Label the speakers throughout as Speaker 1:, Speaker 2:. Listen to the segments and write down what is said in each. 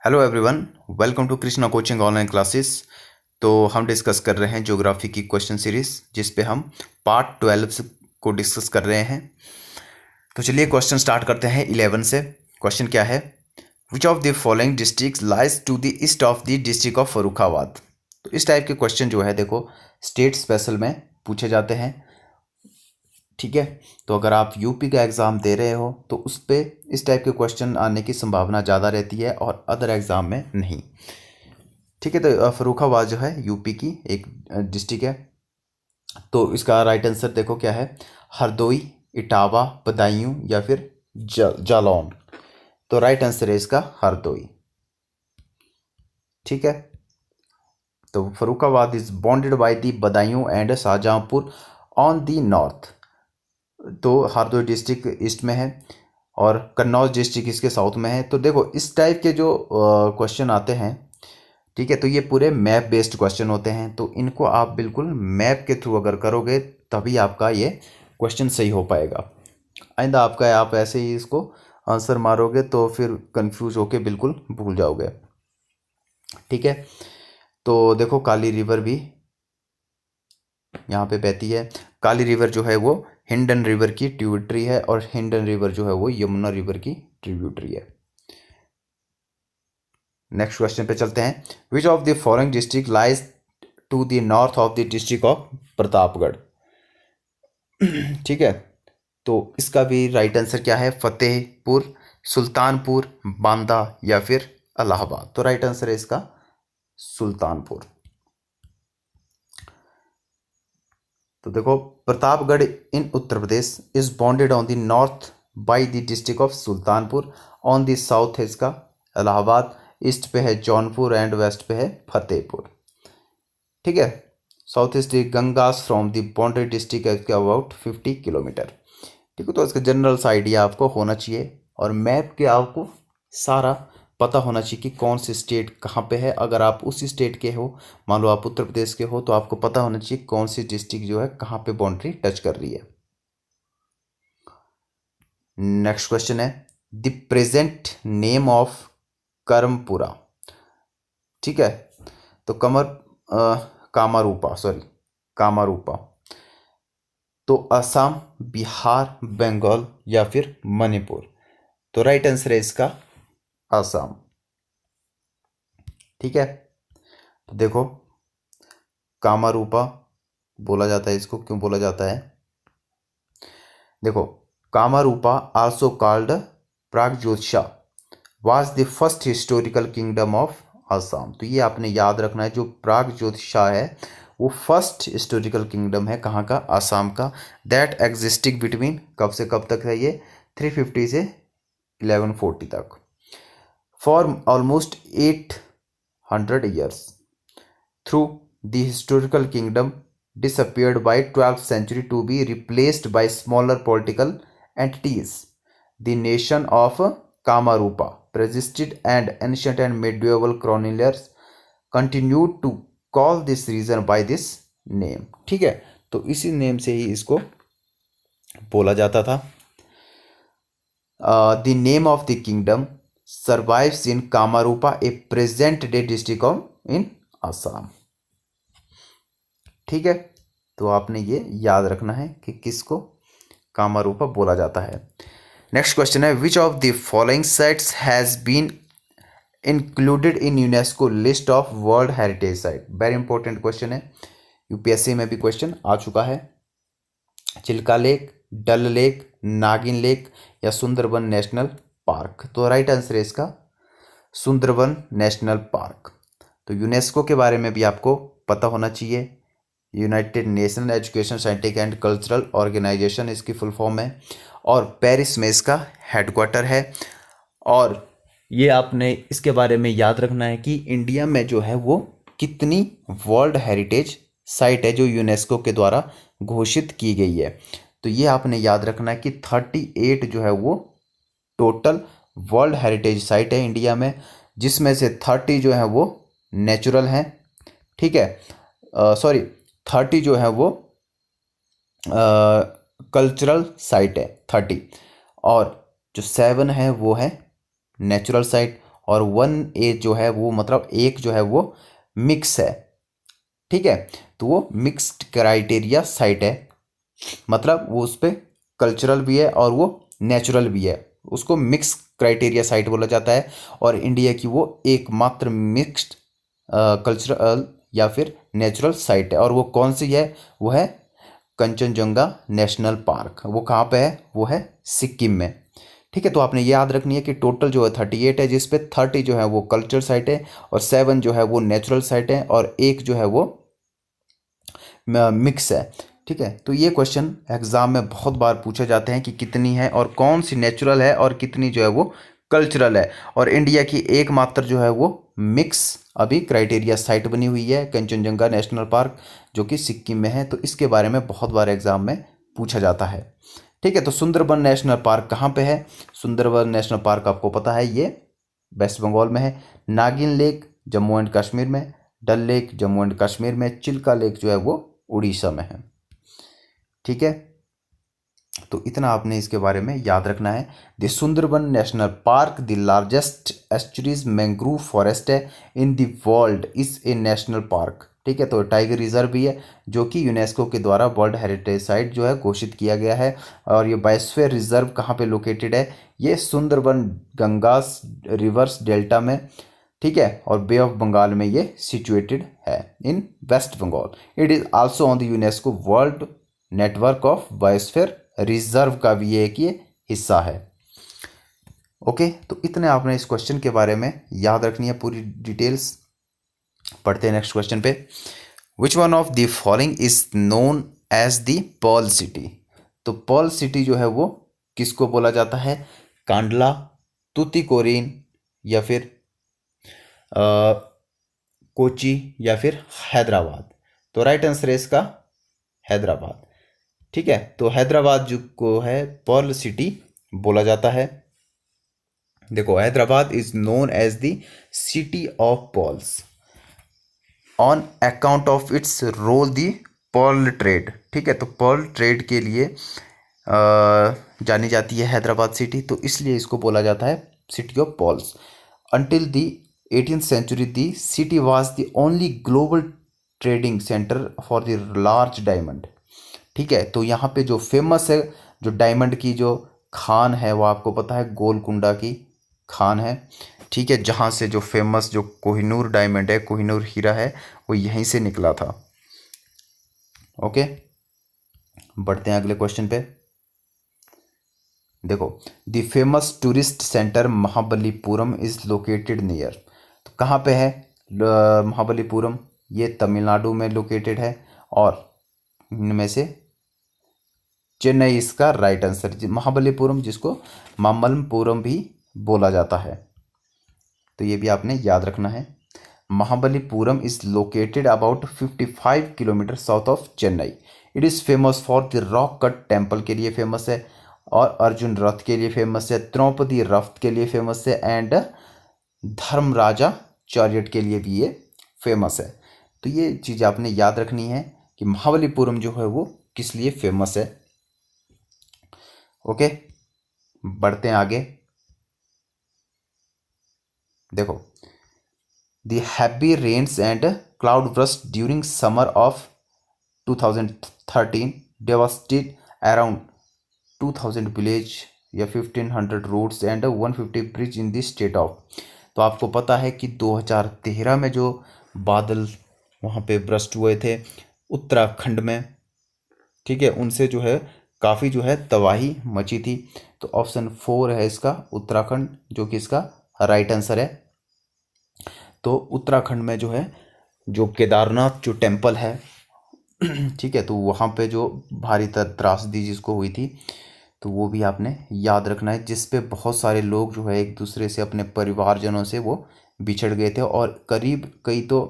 Speaker 1: Hello everyone, welcome to Krishna coaching online classes. तो हम discuss कर रहे हैं ज्योग्राफी की क्वेश्चन सीरीज, जिस पे हम पार्ट 12 को डिस्कस कर रहे हैं। तो चलिए क्वेश्चन स्टार्ट करते हैं 11 से। क्वेश्चन क्या है? Which of the following district lies to the east of the district of Farrukhabad. तो इस टाइप के क्वेश्चन जो है देखो स्टेट स्पेशल में पूछे जाते हैं। ठीक है, तो अगर आप यूपी का एग्ज़ाम दे रहे हो तो उस पर इस टाइप के क्वेश्चन आने की संभावना ज़्यादा रहती है और अदर एग्ज़ाम में नहीं। ठीक है, तो फर्रुखाबाद जो है यूपी की एक डिस्ट्रिक्ट है। तो इसका राइट आंसर देखो क्या है, हरदोई, इटावा, बदायूं या फिर जालौन। तो राइट आंसर है इसका हरदोई। ठीक है, तो Farrukhabad is bonded by the Badaun and Shahjahanpur on the north. तो हरदोई डिस्ट्रिक्ट ईस्ट में है और कन्नौज डिस्ट्रिक्ट इसके साउथ में है। तो देखो इस टाइप के जो क्वेश्चन आते हैं, ठीक है, तो ये पूरे मैप बेस्ड क्वेश्चन होते हैं। तो इनको आप बिल्कुल मैप के थ्रू अगर करोगे तभी आपका ये क्वेश्चन सही हो पाएगा। आइंदा आपका आप ऐसे ही इसको आंसर मारोगे तो फिर कंफ्यूज होके बिल्कुल भूल जाओगे। ठीक है, तो देखो काली रिवर भी यहाँ पे बहती है। काली रिवर जो है वो हिंडन रिवर की ट्रिब्यूटरी है और हिंडन रिवर जो है वो यमुना रिवर की ट्रिब्यूटरी है। नेक्स्ट क्वेश्चन पे चलते हैं। Which of the following district lies to the north of the district of Pratapgarh. ठीक है, तो इसका भी राइट आंसर क्या है, फतेहपुर, सुल्तानपुर, बांदा या फिर इलाहाबाद। तो राइट आंसर है इसका सुल्तानपुर। तो देखो Pratapgarh in Uttar Pradesh is bounded on the north by the district of Sultanpur, on the south है इसका इलाहाबाद, ईस्ट पे है जौनपुर एंड वेस्ट पे है फतेहपुर। ठीक है, south east Ganges from the boundary district about 50 kilometre. ठीक है, तो इसका जनरल सा आइडिया आपको होना चाहिए और मैप के आपको सारा पता होना चाहिए कि कौन सी स्टेट कहाँ पे है। अगर आप उसी स्टेट के हो, मान लो आप उत्तर प्रदेश के हो, तो आपको पता होना चाहिए कौन सी डिस्ट्रिक्ट जो है कहाँ पे बाउंड्री टच कर रही है। नेक्स्ट क्वेश्चन है the present name of Karampura. ठीक है, तो कामारूपा तो असम, बिहार, बंगाल या फिर मणिपुर। तो राइट आंसर है इसका असम। ठीक है, तो देखो कामारूपा बोला जाता है, इसको क्यों बोला जाता है? देखो Kamarupa also called Pragjyotisha was the first historical kingdom of Assam. तो ये आपने याद रखना है, जो प्रागज्योतिषा है वो फर्स्ट हिस्टोरिकल किंगडम है कहाँ का, असम का। दैट एग्जिस्टिंग बिटवीन कब से कब तक है ये, 350 से 1140 तक, for almost 800 years. Through the historical kingdom disappeared by 12th century to be replaced by smaller political entities. The nation of Kamarupa persisted and ancient and medieval chroniclers continued to call this region by this name. ठीक है, तो इसी name से ही इसको बोला जाता था। The name of the kingdom survives in Kamarupa, a present day district of in Assam. ठीक है, तो आपने ये याद रखना है कि किसको कामारूपा बोला जाता है। नेक्स्ट क्वेश्चन है which of the following sites has been included in UNESCO list of world heritage site. Very important question है, यूपीएससी में भी क्वेश्चन आ चुका है। Chilka lake, Dal lake, Nagin lake या सुंदरबन नेशनल पार्क। तो राइट आंसर है इसका सुंदरबन नेशनल पार्क। तो यूनेस्को के बारे में भी आपको पता होना चाहिए। United Nation education scientific and cultural organization इसकी फुल फॉर्म है और पेरिस में इसका हेडक्वार्टर है। और ये आपने इसके बारे में याद रखना है कि इंडिया में जो है वो कितनी वर्ल्ड हेरिटेज साइट है जो यूनेस्को के द्वारा घोषित की गई है। तो ये आपने याद रखना है कि 38 जो है वो टोटल वर्ल्ड हेरिटेज साइट है इंडिया में, जिसमें से 30 जो है वो नेचुरल हैं। ठीक है, सॉरी 30 जो है वो कल्चरल साइट है 30, और जो 7 है वो है नेचुरल साइट और 1A जो है वो मतलब एक जो है वो मिक्स है, ठीक है। तो वो मिक्स्ड क्राइटेरिया साइट है, मतलब वो उस पर कल्चरल भी है और वो नेचुरल भी है, उसको मिक्स क्राइटेरिया साइट बोला जाता है। और इंडिया की वो एकमात्र मिक्स्ड कल्चरल या फिर नेचुरल साइट है। और वो कौन सी है? वो है कंचनजंगा नेशनल पार्क। वो कहाँ पे है? वो है सिक्किम में, ठीक है। तो आपने ये याद रखनी है कि टोटल जो है 38 है, जिसपे 30 जो है वो कल्चरल साइट है और 7 जो है वो नेचुरल साइट है और एक जो है वो मिक्स है, ठीक है। तो ये क्वेश्चन एग्जाम में बहुत बार पूछे जाते हैं कि कितनी है और कौन सी नेचुरल है और कितनी जो है वो कल्चरल है। और इंडिया की एकमात्र जो है वो मिक्स अभी क्राइटेरिया साइट बनी हुई है कंचनजंगा नेशनल पार्क, जो कि सिक्किम में है। तो इसके बारे में बहुत बार एग्जाम में पूछा जाता है, ठीक है। तो सुंदरबन नेशनल पार्क कहाँ पे है? सुंदरबन नेशनल पार्क आपको पता है ये वेस्ट बंगाल में है। नागिन लेक जम्मू एंड कश्मीर में, डल लेक जम्मू एंड कश्मीर में, चिल्का लेक जो है वो उड़ीसा में है, ठीक है। तो इतना आपने इसके बारे में याद रखना है। The Sundarban national park the largest estuaries mangrove forest है in the world is a national park, ठीक है। तो टाइगर रिजर्व भी है जो कि यूनेस्को के द्वारा वर्ल्ड हेरिटेज साइट जो है घोषित किया गया है। और ये बायोस्फीयर रिजर्व कहाँ पे लोकेटेड है? ये सुंदरबन गंगास रिवर्स डेल्टा में, ठीक है। और बे ऑफ बंगाल में ये सिचुएटेड है in West Bengal. It is also on the UNESCO world network of biosphere reserve का भी एक ये हिस्सा है, ओके। तो इतने आपने इस क्वेश्चन के बारे में याद रखनी है, पूरी डिटेल्स। पढ़ते हैं नेक्स्ट क्वेश्चन पे। Which one of the following is known as the pearl city? तो पर्ल सिटी जो है वो किसको बोला जाता है? कांडला, तुतिकोरिन, या फिर कोची, या फिर हैदराबाद। तो राइट आंसर है इसका हैदराबाद, ठीक है। तो हैदराबाद जो को है पर्ल सिटी बोला जाता है। देखो, Hyderabad is known as the city of pearls on account of its role the pearl trade, ठीक है। तो पर्ल ट्रेड के लिए जानी जाती है हैदराबाद सिटी, तो इसलिए इसको बोला जाता है city of pearls. Until the 18th century the city was the only global trading centre for the large diamond, ठीक है। तो यहाँ पे जो फेमस है, जो डायमंड की जो खान है वो आपको पता है गोलकुंडा की खान है, ठीक है। जहाँ से जो फेमस जो कोहिनूर डायमंड है, कोहिनूर हीरा है, वो यहीं से निकला था, ओके। बढ़ते हैं अगले क्वेश्चन पे। देखो, the famous tourist centre Mahabalipuram is located near. तो कहाँ पे है महाबलीपुरम? ये तमिलनाडु में लोकेटेड है और इनमें से चेन्नई इसका राइट आंसर। महाबलीपुरम जिसको मामल्लपुरम भी बोला जाता है, तो ये भी आपने याद रखना है। Mahabalipuram is located about 55 kilometre south of Chennai. It is famous for the rock cut temple के लिए फेमस है, और अर्जुन रथ के लिए फेमस है, द्रौपदी रथ के लिए फेमस है, एंड धर्मराजा चैरियट के लिए भी ये फेमस है। तो ये चीज़ आपने याद रखनी है कि महाबलीपुरम जो है वो किस लिए फेमस है, ओके। बढ़ते हैं आगे। देखो, the heavy rains and cloud burst during summer of 2013 devastated around 2000 village या 1500 roads and 150 bridge in the state of. तो आपको पता है कि 2013 में जो बादल वहाँ पे बर्स्ट हुए थे उत्तराखंड में, ठीक है, उनसे जो है काफ़ी जो है तबाही मची थी। तो ऑप्शन 4 है इसका उत्तराखंड, जो कि इसका राइट आंसर है। तो उत्तराखंड में जो है जो केदारनाथ जो टेम्पल है, ठीक है, तो वहाँ पे जो भारी त्रासदी जिसको हुई थी, तो वो भी आपने याद रखना है, जिस पे बहुत सारे लोग जो है एक दूसरे से अपने परिवारजनों से वो बिछड़ गए थे और करीब कई तो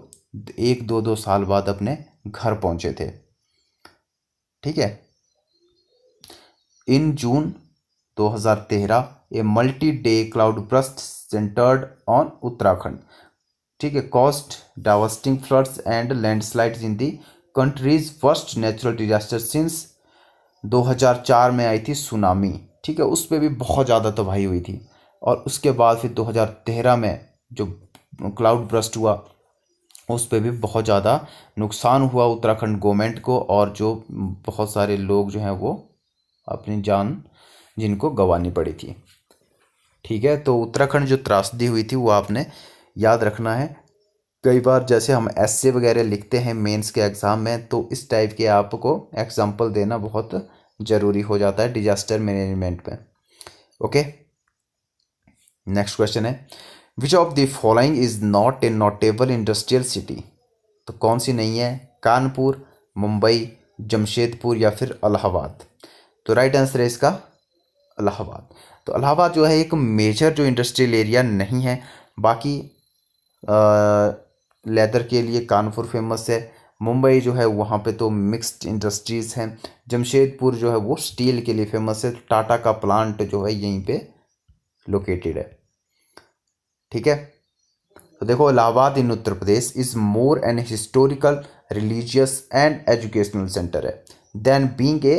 Speaker 1: 1-2 साल बाद अपने घर पहुँचे थे, ठीक है। In June 2013 a multi day cloud burst centred on Uttarakhand, ठीक है, caused devastating floods and landslides in the country's first natural disaster since 2004 में आई थी सुनामी, ठीक है, उस पर भी बहुत ज़्यादा तबाही हुई थी। और उसके बाद फिर 2013 में जो क्लाउड बर्स्ट हुआ उस पे भी बहुत ज़्यादा नुकसान हुआ उत्तराखंड गवर्नमेंट को, और जो बहुत सारे लोग जो हैं वो अपनी जान जिनको गंवानी पड़ी थी। ठीक है, तो उत्तराखंड जो त्रासदी हुई थी वो आपने याद रखना है। कई बार जैसे हम एस्से वगैरह लिखते हैं मेंस के एग्ज़ाम में, तो इस टाइप के आपको एग्जाम्पल देना बहुत ज़रूरी हो जाता है डिजास्टर मैनेजमेंट में। ओके, नेक्स्ट क्वेश्चन है which of the following is not a notable industrial city. तो कौन सी नहीं है? कानपुर, मुंबई, जमशेदपुर या फिर इलाहाबाद। तो राइट आंसर है इसका इलाहाबाद। तो इलाहाबाद जो है एक मेजर जो इंडस्ट्रियल एरिया नहीं है। बाकी लेदर के लिए कानपुर फेमस है। मुंबई जो है वहाँ पे तो मिक्स्ड इंडस्ट्रीज़ हैं। जमशेदपुर जो है वो स्टील के लिए फेमस है। टाटा का प्लांट जो है यहीं पे लोकेटेड है। ठीक है, तो देखो Allahabad in Uttar Pradesh is more an historical, religious and educational centre है than being a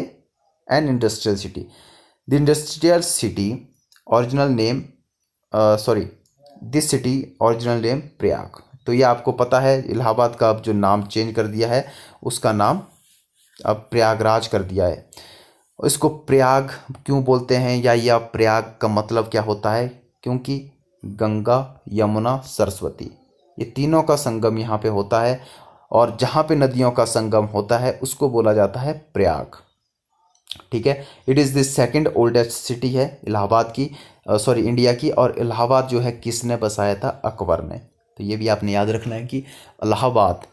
Speaker 1: an industrial city. The industrial city original name this city original name Prayag. तो ये आपको पता है इलाहाबाद का अब जो नाम चेंज कर दिया है उसका नाम अब प्रयागराज कर दिया है। इसको प्रयाग क्यों बोलते हैं, या यह प्रयाग का मतलब क्या होता है? क्योंकि गंगा, यमुना, सरस्वती ये तीनों का संगम यहाँ पे होता है, और जहाँ पे नदियों का संगम होता है उसको बोला जाता है प्रयाग। ठीक है, it is the second oldest city है इलाहाबाद की, इंडिया की। और इलाहाबाद जो है किसने बसाया था? अकबर ने। तो ये भी आपने याद रखना है कि इलाहाबाद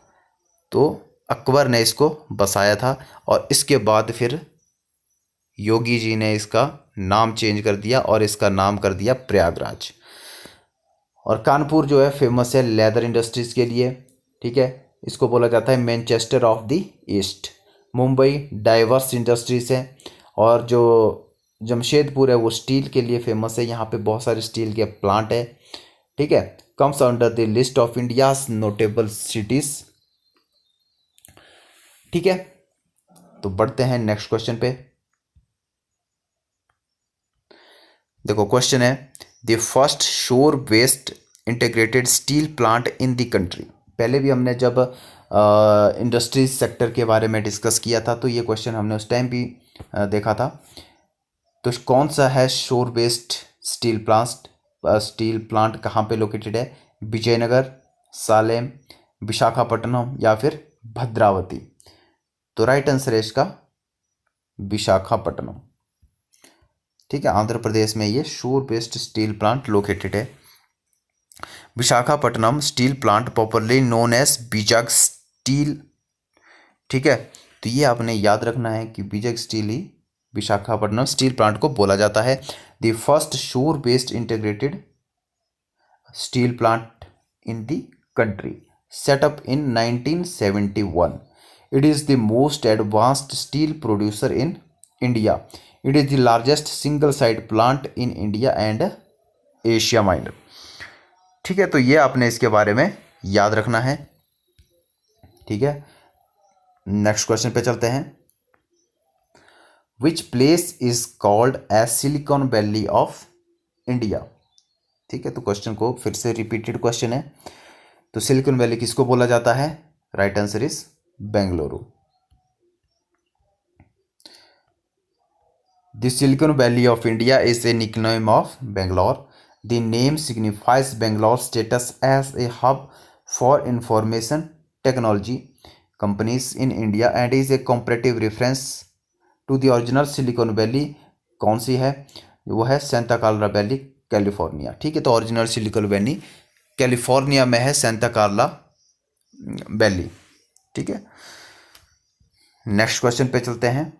Speaker 1: तो अकबर ने इसको बसाया था, और इसके बाद फिर योगी जी ने इसका नाम चेंज कर दिया और इसका नाम कर दिया प्रयागराज। और कानपुर जो है फेमस है लेदर इंडस्ट्रीज़ के लिए। ठीक है, इसको बोला जाता है Manchester of the east. Mumbai diverse industries है, और जो जमशेदपुर है वो स्टील के लिए फेमस है। यहाँ पे बहुत सारे स्टील के प्लांट है। ठीक है, comes under the list of India's notable cities. ठीक है, तो बढ़ते हैं नेक्स्ट क्वेश्चन पे। देखो क्वेश्चन है the first shore based integrated steel plant in the country. पहले भी हमने जब इंडस्ट्रीज सेक्टर के बारे में डिस्कस किया था तो ये क्वेश्चन हमने उस टाइम भी देखा था। तो कौन सा है शोर बेस्ड स्टील प्लांट कहाँ पे लोकेटेड है? विजयनगर, सालेम, विशाखापट्टनम या फिर भद्रावती। तो राइट आंसर है इसका विशाखापट्टनम। ठीक है, आंध्र प्रदेश में ये शोर बेस्ड स्टील प्लांट लोकेटेड है। Visakhapatnam steel plant popularly known as Vizag steel. ठीक है, तो ये आपने याद रखना है कि बीजाग स्टील ही विशाखापट्टनम स्टील प्लांट को बोला जाता है। The first shore based integrated steel plant in the country set up in 1971। It is the most advanced steel producer in India. It is the largest single site plant in India and Asia minor. ठीक है, तो ये आपने इसके बारे में याद रखना है। ठीक है, नेक्स्ट क्वेश्चन पे चलते हैं। Which place is called as silicon valley of India. ठीक है, तो क्वेश्चन को फिर से रिपीटेड क्वेश्चन है। तो सिलिकॉन वैली किसको बोला जाता है? Right answer is Bengaluru. The silicon valley of India is a nickname of Bangalore. The name signifies Bangalore's status as a hub for information technology companies in India and is a comparative reference to the original Silicon Valley. कौन सी है? वो है Santa कार्ला valley, California. ठीक है, तो original silicon valley California में है, Santa कार्ला valley. ठीक है, नेक्स्ट क्वेश्चन पे चलते हैं।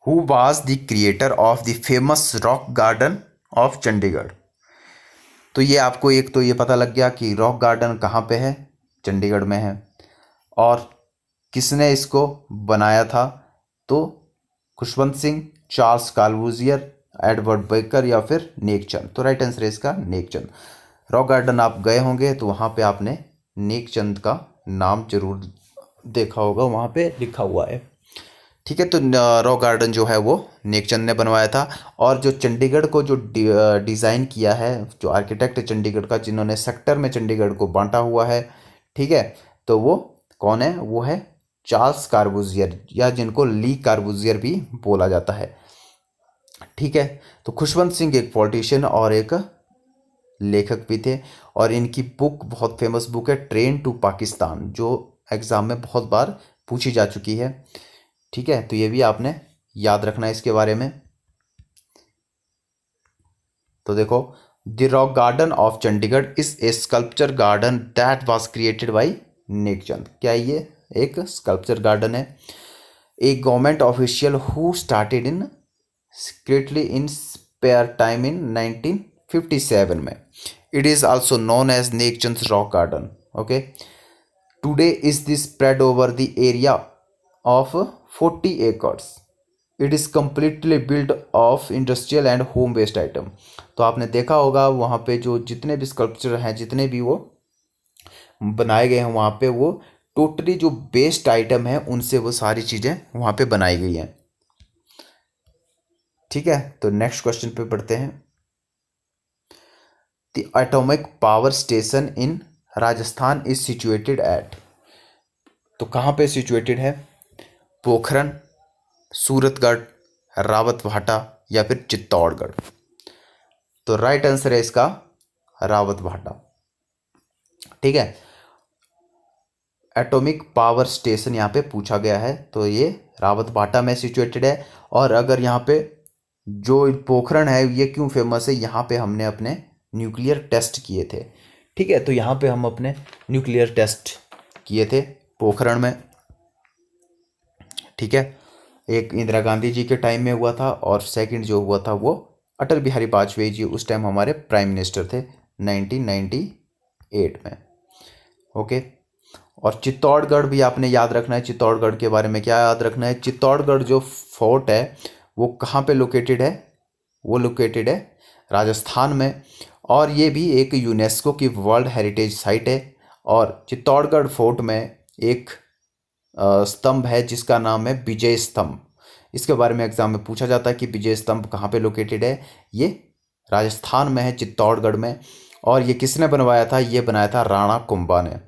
Speaker 1: Who was the creator of the famous rock garden of Chandigarh? तो ये आपको एक तो ये पता लग गया कि रॉक गार्डन कहाँ पे है, चंडीगढ़ में है। और किसने इसको बनाया था? तो Khushwant Singh, Charles Corbusier, Edward Baker या फिर नेकचंद। तो राइट आंसर है इसका नेकचंद। रॉक गार्डन आप गए होंगे तो वहाँ पे आपने नेकचंद का नाम जरूर देखा होगा, वहाँ पे लिखा हुआ है। ठीक है, तो रॉक गार्डन जो है वो नेकचंद ने बनवाया था। और जो चंडीगढ़ को जो डिज़ाइन किया है, जो आर्किटेक्ट है चंडीगढ़ का, जिन्होंने सेक्टर में चंडीगढ़ को बांटा हुआ है, ठीक है, तो वो कौन है? वो है चार्ल्स कार्बूजियर, या जिनको ली कार्बूजियर भी बोला जाता है। ठीक है, तो खुशवंत सिंह एक पॉलिटिशियन और एक लेखक भी थे, और इनकी बुक बहुत फेमस बुक है ट्रेन टू पाकिस्तान, जो एग्ज़ाम में बहुत बार पूछी जा चुकी है। ठीक है, तो ये भी आपने याद रखना है इसके बारे में। तो देखो, the rock garden of Chandigarh is a sculpture garden that was created by Nekchand. क्या ये एक स्कल्पचर गार्डन है? A government official who started in secretly in spare time in 1957 में। It is also known as Nekchand rock garden. Okay, today is this spread over the area of 40 acres. It is completely build of industrial and home waste item. तो आपने देखा होगा वहाँ पे जो जितने भी स्कल्पचर हैं, जितने भी वो बनाए गए हैं वहाँ पे, वो टोटली जो वेस्ट आइटम है उनसे वो सारी चीज़ें वहाँ पे बनाई गई हैं। ठीक है, तो नेक्स्ट क्वेश्चन पे पढ़ते हैं। The atomic power station in Rajasthan is situated at. तो कहाँ पे सिचुएटेड है? पोखरन, सूरतगढ़, रावतभाटा या फिर चित्तौड़गढ़? तो राइट आंसर है इसका रावतभाटा। ठीक है, एटॉमिक पावर स्टेशन यहाँ पे पूछा गया है, तो ये रावतभाटा में सिचुएटेड है। और अगर यहाँ पे जो पोखरण है ये क्यों फेमस है? यहाँ पे हमने अपने न्यूक्लियर टेस्ट किए थे। ठीक है, तो यहाँ पे हम अपने न्यूक्लियर टेस्ट किए थे पोखरण में। ठीक है, एक इंदिरा गांधी जी के टाइम में हुआ था, और सेकंड जो हुआ था वो अटल बिहारी वाजपेयी जी उस टाइम हमारे प्राइम मिनिस्टर थे 1998 में। ओके, और चित्तौड़गढ़ भी आपने याद रखना है। चित्तौड़गढ़ के बारे में क्या याद रखना है? चित्तौड़गढ़ जो फोर्ट है वो कहाँ पे लोकेटेड है? वो लोकेटेड है राजस्थान में, और ये भी एक यूनेस्को की वर्ल्ड हेरिटेज साइट है। और चित्तौड़गढ़ फोर्ट में एक स्तंभ है जिसका नाम है विजय स्तंभ। इसके बारे में एग्जाम में पूछा जाता है कि विजय स्तंभ कहाँ पे लोकेटेड है। ये राजस्थान में है, चित्तौड़गढ़ में। और ये किसने बनवाया था? ये बनाया था राणा कुंभा ने।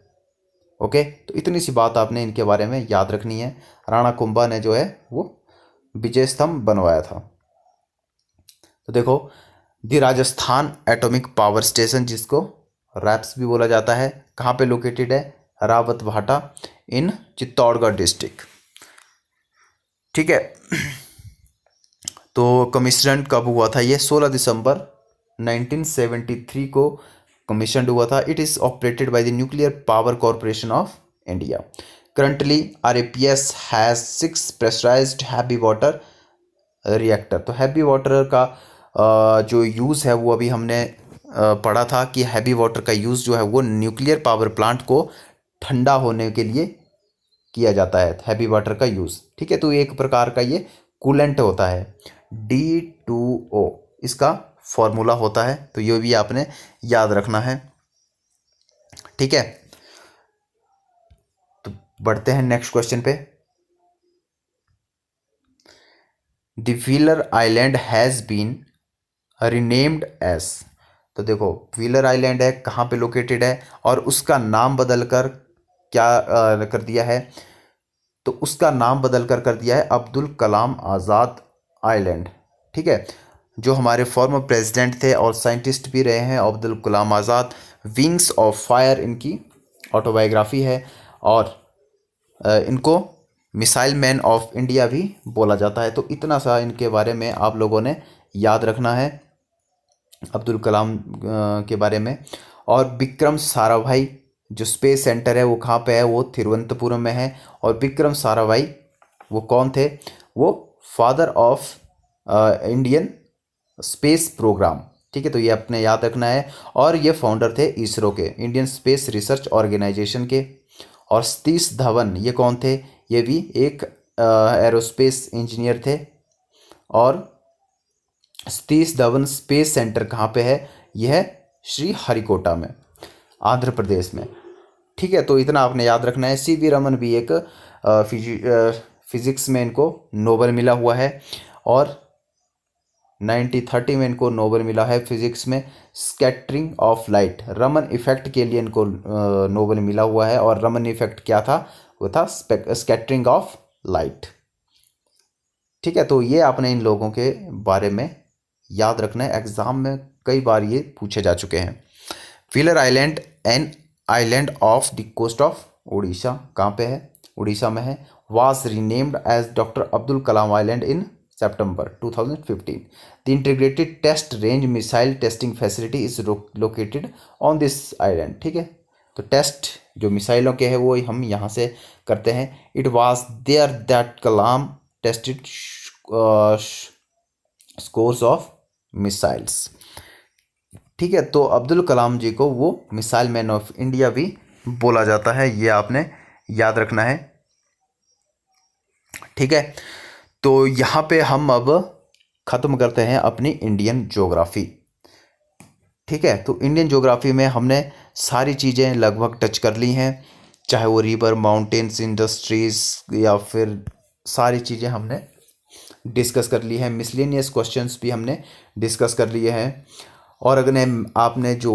Speaker 1: ओके, तो इतनी सी बात आपने इनके बारे में याद रखनी है। राणा कुंभा ने जो है वो विजय स्तंभ बनवाया था। तो देखो, the Rajasthan atomic power station, जिसको रैप्स भी बोला जाता है, कहाँ पे लोकेटेड है? रावतभाटा इन चित्तौड़गढ़ डिस्ट्रिक्ट। ठीक है, तो कमीशन कब हुआ था? ये 16 दिसंबर 1973 को कमीशन हुआ था। It is operated by the nuclear power corporation of India. Currently RAPS has 6 pressurised heavy water reactor. तो हैवी वाटर का जो यूज़ है वो अभी हमने पढ़ा था कि हैवी वाटर का यूज़ जो है वो न्यूक्लियर पावर प्लांट को ठंडा होने के लिए किया जाता है, हैवी वाटर का यूज़। ठीक है, तो एक प्रकार का ये कूलेंट होता है। D2O इसका फॉर्मूला होता है, तो ये भी आपने याद रखना है। ठीक है, तो बढ़ते हैं नेक्स्ट क्वेश्चन पे। The Wheeler Island has been renamed as. तो देखो, व्हीलर आइलैंड है, कहाँ पे लोकेटेड है, और उसका नाम बदल कर क्या कर दिया है? तो उसका नाम बदल कर दिया है अब्दुल कलाम आज़ाद आइलैंड। ठीक है, जो हमारे फॉर्मर प्रेसिडेंट थे और साइंटिस्ट भी रहे हैं Abdul Kalam Azad. Wings of fire इनकी ऑटोबायोग्राफी है, और इनको मिसाइल मैन ऑफ इंडिया भी बोला जाता है। तो इतना सा इनके बारे में आप लोगों ने याद रखना है, अब्दुल कलाम के बारे में। और विक्रम साराभाई जो स्पेस सेंटर है वो कहाँ पे है? वो तिरुवनंतपुरम में है। और विक्रम साराभाई वो कौन थे? वो father of Indian space programme. ठीक है, तो ये अपने याद रखना है। और ये फाउंडर थे इसरो के, इंडियन स्पेस रिसर्च ऑर्गेनाइजेशन के। और सतीश धवन ये कौन थे? ये भी एक एरोस्पेस इंजीनियर थे। और सतीश धवन स्पेस सेंटर कहाँ पे है? यह है श्री हरिकोटा में, आंध्र प्रदेश में। ठीक है, तो इतना आपने याद रखना है। CV रमन भी एक फिजिक्स में इनको नोबेल मिला हुआ है, और 1930 में इनको नोबेल मिला है फिजिक्स में scattering of light, Raman effect के लिए इनको नोबेल मिला हुआ है। और रमन इफेक्ट क्या था? वो था स्कैटरिंग ऑफ लाइट। ठीक है, तो ये आपने इन लोगों के बारे में याद रखना है, एग्जाम में कई बार ये पूछे जा चुके हैं। Wheeler Island, an island off the coast of Orissa, कहाँ पे है? उड़ीसा में है। Was renamed as doctor Abdul Kalam Island in September 2015. The integrated test range missile testing facility is located on this island. ठीक है, तो टेस्ट जो मिसाइलों के हैं वो हम यहाँ से करते हैं। It was there that Kalam tested scores of missiles. ठीक है, तो अब्दुल कलाम जी को वो मिसाइल मैन ऑफ इंडिया भी बोला जाता है, ये आपने याद रखना है। ठीक है, तो यहाँ पे हम अब ख़त्म करते हैं अपनी इंडियन ज्योग्राफी। ठीक है, तो इंडियन ज्योग्राफी में हमने सारी चीज़ें लगभग टच कर ली हैं, चाहे वो रिवर, माउंटेन्स, इंडस्ट्रीज़ या फिर सारी चीज़ें हमने डिस्कस कर ली हैं। मिसलेनियस क्वेश्चंस भी हमने डिस्कस कर लिए हैं। और अगर आपने जो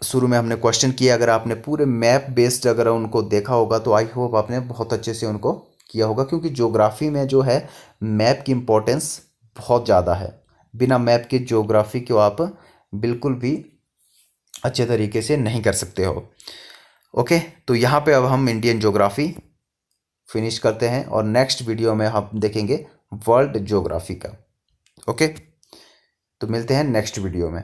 Speaker 1: शुरू में हमने क्वेश्चन किया, अगर आपने पूरे मैप बेस्ड अगर उनको देखा होगा तो आई होप आपने बहुत अच्छे से उनको किया होगा, क्योंकि ज्योग्राफी में जो है मैप की इम्पोर्टेंस बहुत ज़्यादा है। बिना मैप के ज्योग्राफी को आप बिल्कुल भी अच्छे तरीके से नहीं कर सकते हो। ओके, तो यहाँ पे अब हम इंडियन ज्योग्राफी फिनिश करते हैं और नेक्स्ट वीडियो में हम देखेंगे वर्ल्ड ज्योग्राफी का। ओके, तो मिलते हैं नेक्स्ट वीडियो में।